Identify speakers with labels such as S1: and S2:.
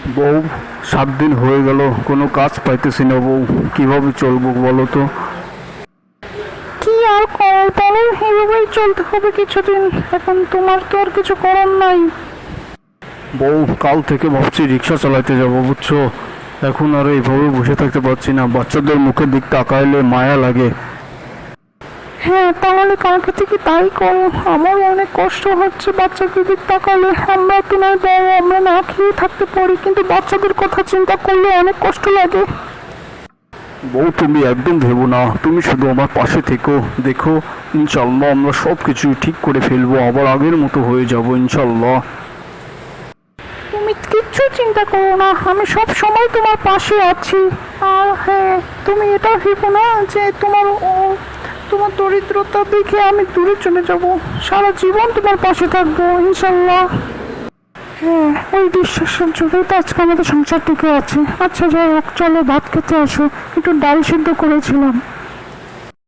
S1: বউ, 7 দিন হয়ে গেল, কোনো কাজ পাইতেছি না বউ। কিভাবে চলবো বলো তো?
S2: কি আর করার, বলো, এভাবেই চলতে হবে কিছুদিন। এখন তোমার তো আর কিছু করার নাই।
S1: বউ, কাল থেকে ভাবছি রিক্সা চালাতে যাবো, বুঝছো? এখন আর এইভাবে বসে থাকতে পারছি না, বাচ্চাদের মুখের দিক তাকাইলে মায়া লাগে।
S2: হ্যাঁ, তাহলে কালকে থেকে তাই করো। আমার অনেক কষ্ট হচ্ছে বাচ্চাদের দিক তাকালে। আমরা তো নয় বড়, আমরা না খেয়ে থাকতে পারি, কিন্তু বাচ্চাদের কথা চিন্তা করলে অনেক কষ্ট লাগে।
S1: বউ, তুমি একদম ভেবো না, তুমি শুধু আমার পাশে থেকো। দেখো, ইনশাল্লাহ আমরা সব কিছু ঠিক করে ফেলবো, আবার আগের মতো হয়ে যাব ইনশাল্লাহ।
S2: তুমি কিচ্ছু চিন্তা করো না, আমি সব সময় তোমার পাশে আছি। আর হ্যাঁ, তুমি এটা ভেবো না যে তোমার দরিদ্রতা দেখে আমি দূরে চলে যাব। সারা জীবন তোমার পাশে থাকবো ইনশাল্লাহ। হ্যাঁ, ওই বিশ্বাসের জন্যই তো আজকে আমাদের সংসার টিকে আছে। আচ্ছা যাই হোক, চলো ভাত খেতে আসো, একটু ডাল সিদ্ধ করেছিলাম।